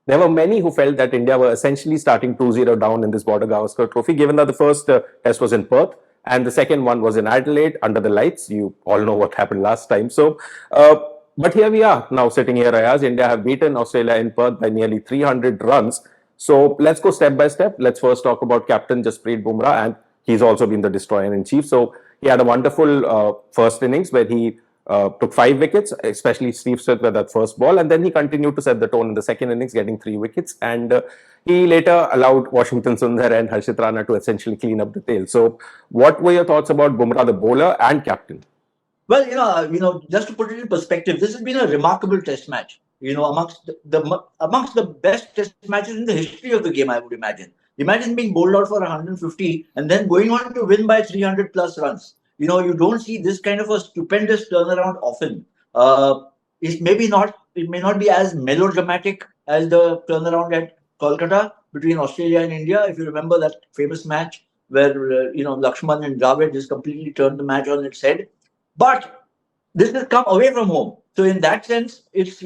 there were many who felt that India were essentially starting 2-0 down in this Border-Gavaskar Trophy, given that the first test was in Perth and the second one was in Adelaide under the lights. You all know what happened last time. So, but here we are now sitting here, Ayaz. India have beaten Australia in Perth by nearly 300 runs. So let's go step by step. Let's first talk about captain Jasprit Bumrah, and he's also been the destroyer in chief. So he had a wonderful first innings where he took 5 wickets, especially Steve Smith with that first ball, and then he continued to set the tone in the second innings, getting 3 wickets. And he later allowed Washington Sundar and Harshit Rana to essentially clean up the tail. So, what were your thoughts about Bumrah, the bowler and captain? Well, just to put it in perspective, this has been a remarkable Test match. Amongst the best Test matches in the history of the game, I would imagine. Imagine being bowled out for 150 and then going on to win by 300 plus runs. You don't see this kind of a stupendous turnaround often. It may not be as melodramatic as the turnaround at Kolkata between Australia and India. If you remember that famous match where Lakshman and Dravid just completely turned the match on its head. But this has come away from home. So in that sense, it's,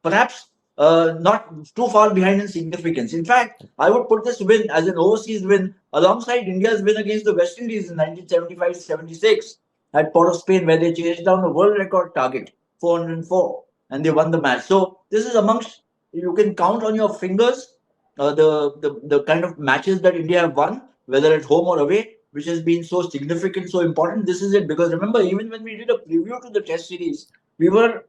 perhaps not too far behind in significance. In fact, I would put this win as an overseas win alongside India's win against the West Indies in 1975-76 at Port of Spain, where they chased down a world record target, 404, and they won the match. So this is amongst, you can count on your fingers the kind of matches that India have won, whether at home or away, which has been so significant, so important. This is it, because remember, even when we did a preview to the Test series, we were,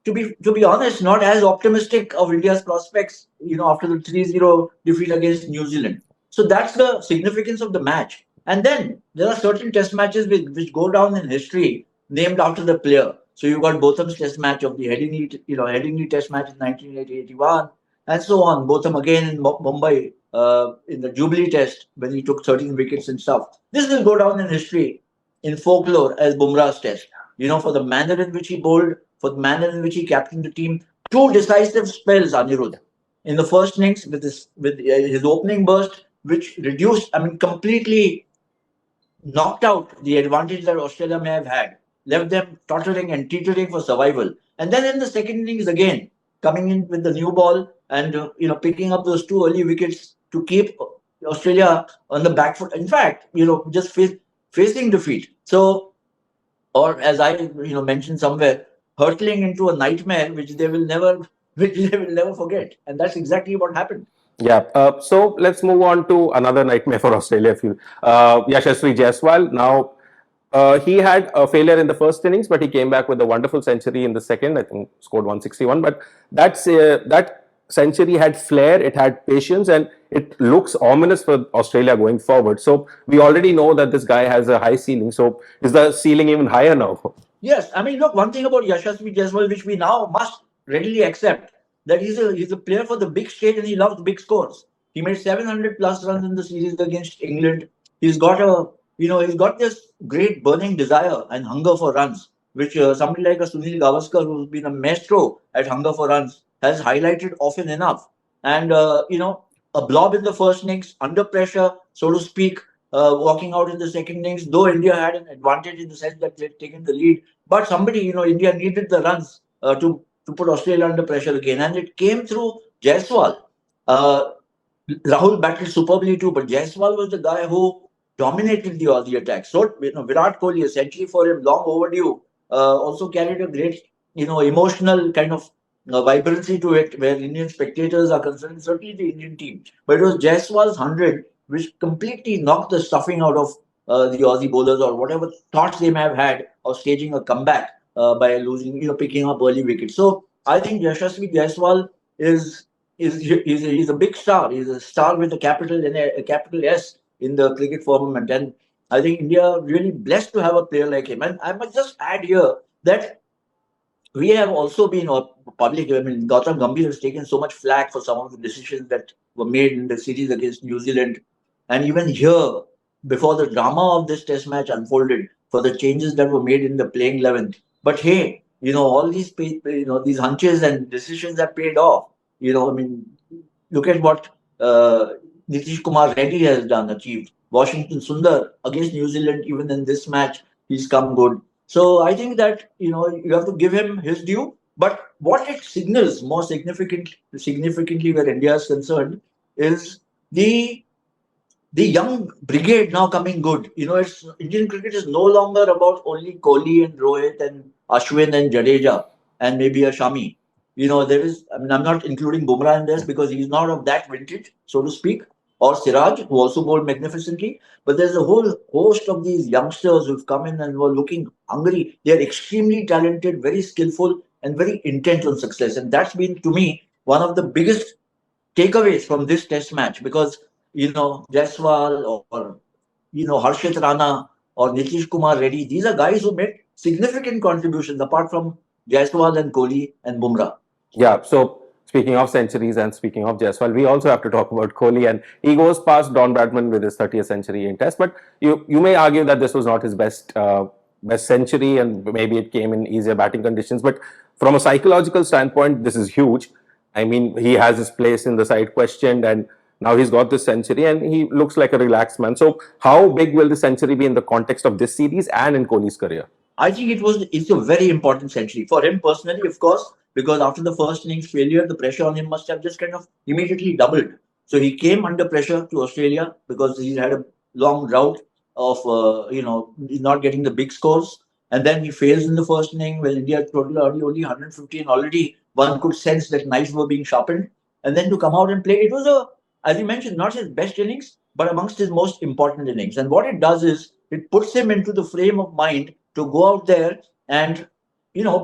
to be honest, not as optimistic of India's prospects, after the 3-0 defeat against New Zealand. So that's the significance of the match. And then there are certain Test matches which go down in history named after the player. So you got Botham's Test match of the Headingley Test match in 1980-81, and so on. Botham again in Mumbai in the Jubilee Test when he took 13 wickets and stuff. This will go down in history, in folklore, as Bumrah's Test. For the manner in which he bowled, for the manner in which he captained the team. 2 decisive spells, Anirudh. In the first innings with his opening burst, which completely knocked out the advantage that Australia may have had, left them tottering and teetering for survival. And then in the second innings again, coming in with the new ball and picking up those 2 early wickets to keep Australia on the back foot. In fact, just facing defeat. So, or as I mentioned somewhere, hurtling into a nightmare which they will never forget. And that's exactly what happened. Yeah. So let's move on to another nightmare for Australia. Yashasvi Jaiswal. Now, he had a failure in the first innings, but he came back with a wonderful century in the second. I think scored 161. But that century had flair, it had patience, and it looks ominous for Australia going forward. So we already know that this guy has a high ceiling. So is the ceiling even higher now? Yes. Look, one thing about Yashasvi Jaiswal, which we now must readily accept, that he's a player for the big stage and he loves big scores. He made 700 plus runs in the series against England. He's got this great burning desire and hunger for runs, which somebody like a Sunil Gavaskar, who's been a maestro at hunger for runs, has highlighted often enough. And, a blob in the first innings, under pressure, so to speak, walking out in the second innings, though India had an advantage in the sense that they'd taken the lead. But India needed the runs to put Australia under pressure again. And it came through Jaiswal. Rahul battled superbly too, but Jaiswal was the guy who dominated the Aussie attack. So, Virat Kohli, essentially for him, long overdue, also carried a great, emotional kind of vibrancy to it, where Indian spectators are concerned, certainly the Indian team. But it was Jaiswal's 100 which completely knocked the stuffing out of the Aussie bowlers, or whatever thoughts they may have had of staging a comeback by losing, picking up early wickets. So I think Yashasvi Jaiswal he's a big star. He's a star with a capital S in the cricket firmament, and I think India really blessed to have a player like him. And I must just add here that we have also been public. Gautam Gambhir has taken so much flack for some of the decisions that were made in the series against New Zealand. And even here, before the drama of this Test match unfolded, for the changes that were made in the playing 11. But hey, all these these hunches and decisions that paid off. Look at what Nitish Kumar Reddy has achieved. Washington Sundar against New Zealand, even in this match, he's come good. So I think that you have to give him his due. But what it signals more significantly where India is concerned is the the young brigade now coming good. It's Indian cricket is no longer about only Kohli and Rohit and Ashwin and Jadeja and maybe a Shami. There is. I mean, I'm not including Bumrah in this because he's not of that vintage, so to speak, or Siraj, who also bowled magnificently. But there's a whole host of these youngsters who've come in and were looking hungry. They're extremely talented, very skillful, and very intent on success. And that's been, to me, one of the biggest takeaways from this test match because Jaiswal or Harshit Rana or Nitish Kumar Reddy, these are guys who made significant contributions apart from Jaiswal and Kohli and Bumrah. Yeah, so speaking of centuries and speaking of Jaiswal, we also have to talk about Kohli, and he goes past Don Bradman with his 30th century in Test. But you may argue that this was not his best century, and maybe it came in easier batting conditions. But from a psychological standpoint, this is huge. I mean, he has his place in the side questioned, and now he's got this century, and he looks like a relaxed man. So, how big will the century be in the context of this series and in Kohli's career? I think it's a very important century for him personally, of course, because after the first innings failure, the pressure on him must have just kind of immediately doubled. So he came under pressure to Australia because he had a long drought of not getting the big scores, and then he fails in the first inning when India total only 115. Already one could sense that knives were being sharpened, and then to come out and play, it was as you mentioned, not his best innings, but amongst his most important innings. And what it does is it puts him into the frame of mind to go out there and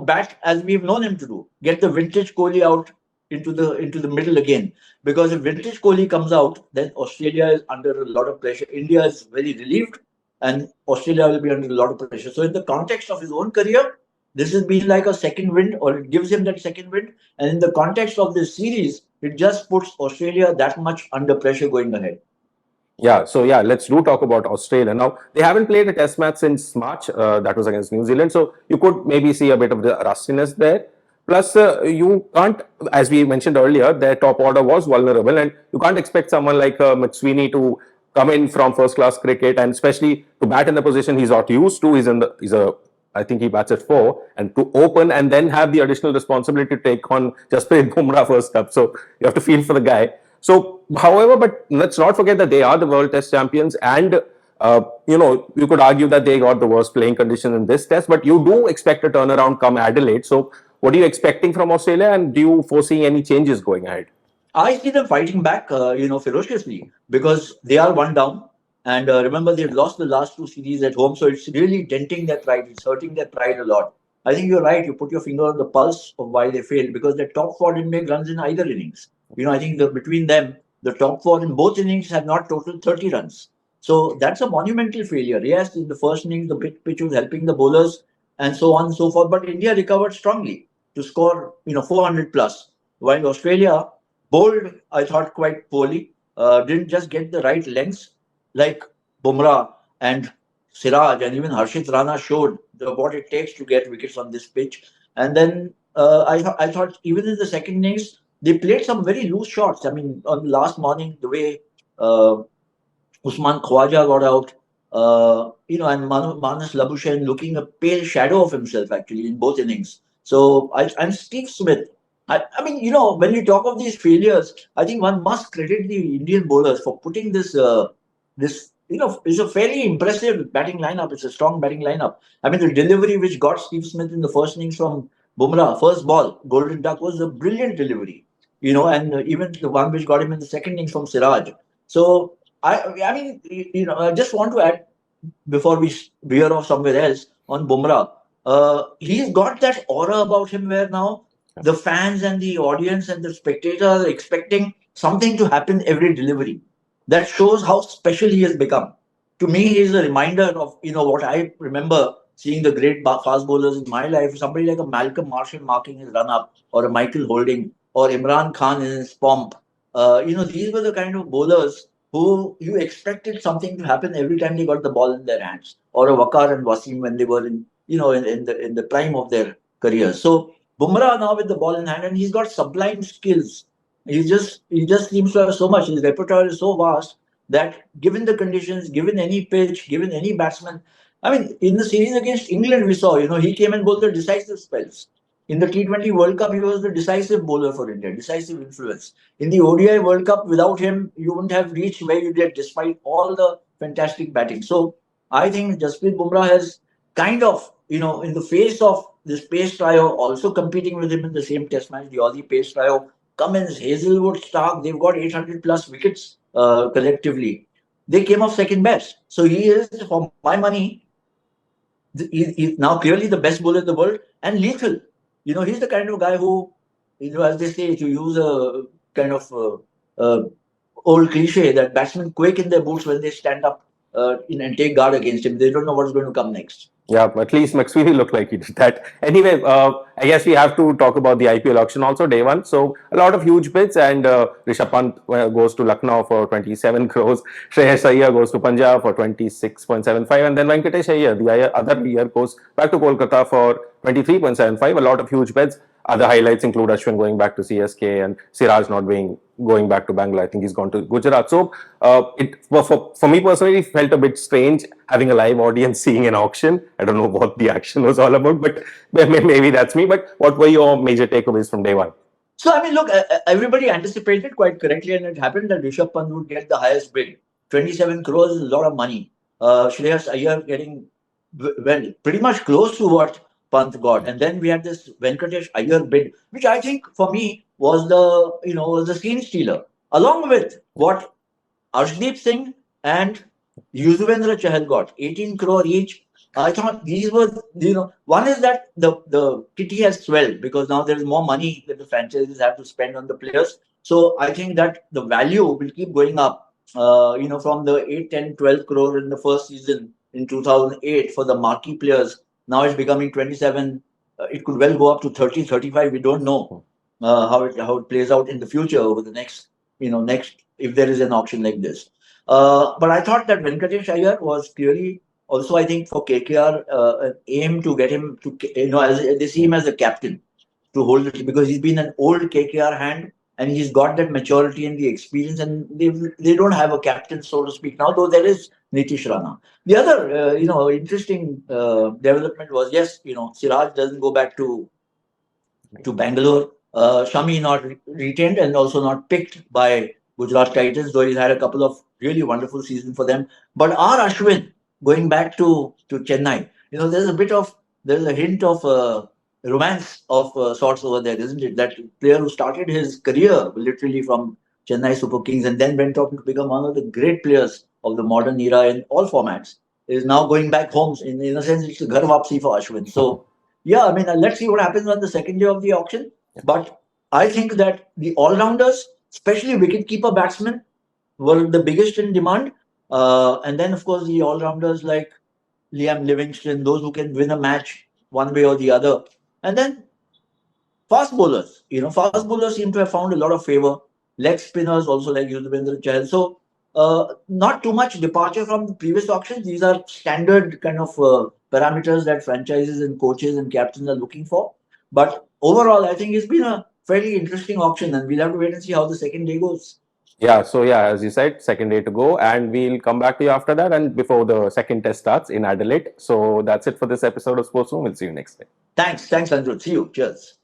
bat as we've known him to do. Get the vintage Kohli out into the middle again. Because if vintage Kohli comes out, then Australia is under a lot of pressure. India is very relieved, and Australia will be under a lot of pressure. So in the context of his own career, this has been like a second wind, or it gives him that second wind. And in the context of this series, it just puts Australia that much under pressure going ahead. Yeah, so yeah, let's do talk about Australia. Now, they haven't played a test match since March. That was against New Zealand. So you could maybe see a bit of the rustiness there. Plus, you can't, as we mentioned earlier, their top order was vulnerable, and you can't expect someone like McSweeney to come in from first class cricket, and especially to bat in the position he's not used to. I think he bats at 4, and to open and then have the additional responsibility to take on Jasprit Bumrah first up. So you have to feel for the guy. So, however, but let's not forget that they are the World Test champions, and you could argue that they got the worst playing conditions in this test, but you do expect a turnaround come Adelaide. So, what are you expecting from Australia, and do you foresee any changes going ahead? I see them fighting back, ferociously because they are one down. And remember, they've lost the last two series at home, so it's really denting their pride. It's hurting their pride a lot. I think you're right. You put your finger on the pulse of why they failed because their top four didn't make runs in either innings. I think between them, the top four in both innings have not totaled 30 runs. So that's a monumental failure. Yes, in the first innings, the pitch was helping the bowlers and so on and so forth. But India recovered strongly to score, 400 plus, while Australia bowled, I thought, quite poorly. Didn't just get the right lengths like Bumrah and Siraj and even Harshit Rana showed what it takes to get wickets on this pitch. And then I thought even in the second innings, they played some very loose shots. I mean, on the last morning, the way Usman Khwaja got out, and Manas Labuschagne looking a pale shadow of himself actually in both innings. So I'm Steve Smith. I mean, when you talk of these failures, I think one must credit the Indian bowlers for putting this is a fairly impressive batting lineup. It's a strong batting lineup. I mean, the delivery which got Steve Smith in the first innings from Bumrah, first ball, Golden Duck, was a brilliant delivery. And even the one which got him in the second innings from Siraj. So I mean, I just want to add before we veer off somewhere else on Bumrah. He's got that aura about him where now the fans and the audience and the spectators are expecting something to happen every delivery. That shows how special he has become. To me, he is a reminder of what I remember seeing the great fast bowlers in my life. Somebody like a Malcolm Marshall marking his run up, or a Michael Holding, or Imran Khan in his pomp. These were the kind of bowlers who you expected something to happen every time they got the ball in their hands, or a Waqar and Wasim when they were in the prime of their careers. So Bumrah now with the ball in hand, and he's got sublime skills. He just seems to have so much. His repertoire is so vast that given the conditions, given any pitch, given any batsman, I mean, in the series against England, we saw he came and bowled the decisive spells. In the T20 World Cup, he was the decisive bowler for India, decisive influence. In the ODI World Cup, without him, you wouldn't have reached where you did, despite all the fantastic batting. So I think Jasprit Bumrah has kind of, in the face of this pace trio, also competing with him in the same Test match, the Aussie pace trio, Cummins, Hazelwood, Stark, they've got 800 plus wickets collectively. They came off second best. So he is, for my money, he's now clearly the best bowler in the world and lethal. He's the kind of guy who, as they say, to use a kind of old cliche, that batsmen quake in their boots when they stand up and take guard against him. They don't know what's going to come next. Yeah, at least McSweeney looked like he did that. Anyway, I guess we have to talk about the IPL auction also, day one. So, a lot of huge bids, and Rishabh Pant goes to Lucknow for 27 crores. Shreyas Iyer goes to Punjab for 26.75, and then Venkatesh Iyer, the other year, goes back to Kolkata for 23.75. A lot of huge bids. Other highlights include Ashwin going back to CSK and Siraj not going back to Bangalore. I think he's gone to Gujarat. So for me personally, it felt a bit strange having a live audience seeing an auction. I don't know what the action was all about, but maybe that's me. But what were your major takeaways from day one? So, I mean, look, everybody anticipated quite correctly, and it happened that Rishabh Pant would get the highest bid. 27 crores is a lot of money. Shreyas Iyer getting pretty much close to what Pant got. And then we had this Venkatesh Iyer bid, which I think for me was the scene stealer, along with what Arshdeep Singh and Yuzvendra Chahal got, 18 crore each. I thought these were, one is that the kitty has swelled because now there is more money that the franchises have to spend on the players. So I think that the value will keep going up, from the 8, 10, 12 crore in the first season in 2008 for the marquee players. Now it's becoming 27. It could well go up to 30, 35. We don't know how it plays out in the future over the next, if there is an auction like this. But I thought that Venkatesh Iyer was clearly also, I think, for KKR, an aim to get him to, they see him as a captain to hold it, because he's been an old KKR hand and he's got that maturity and the experience, and they don't have a captain, so to speak, now, though there is Nitish Rana. The other, interesting development was, yes, Siraj doesn't go back to Bangalore. Shami not retained and also not picked by Gujarat Titans, though he's had a couple of really wonderful seasons for them. But R. Ashwin going back to Chennai, there's a hint of romance of sorts over there, isn't it? That player who started his career literally from Chennai Super Kings and then went on to become one of the great players of the modern era in all formats is now going back home. In a sense, it's a ghar wapsi for Ashwin. So, yeah, I mean, let's see what happens on the second day of the auction. But I think that the all-rounders, especially wicket-keeper batsmen, were the biggest in demand. And then, of course, the all-rounders like Liam Livingston, those who can win a match one way or the other. And then fast bowlers. Fast bowlers seem to have found a lot of favor. Leg spinners also like Yuzvendra Chahal. So, not too much departure from the previous auctions. These are standard kind of parameters that franchises and coaches and captains are looking for. But overall, I think it's been a fairly interesting auction, and we'll have to wait and see how the second day goes. Yeah, so yeah, as you said, second day to go, and we'll come back to you after that and before the second test starts in Adelaide. So that's it for this episode of Sports Room. We'll see you next time. Thanks, Andrew. See you. Cheers.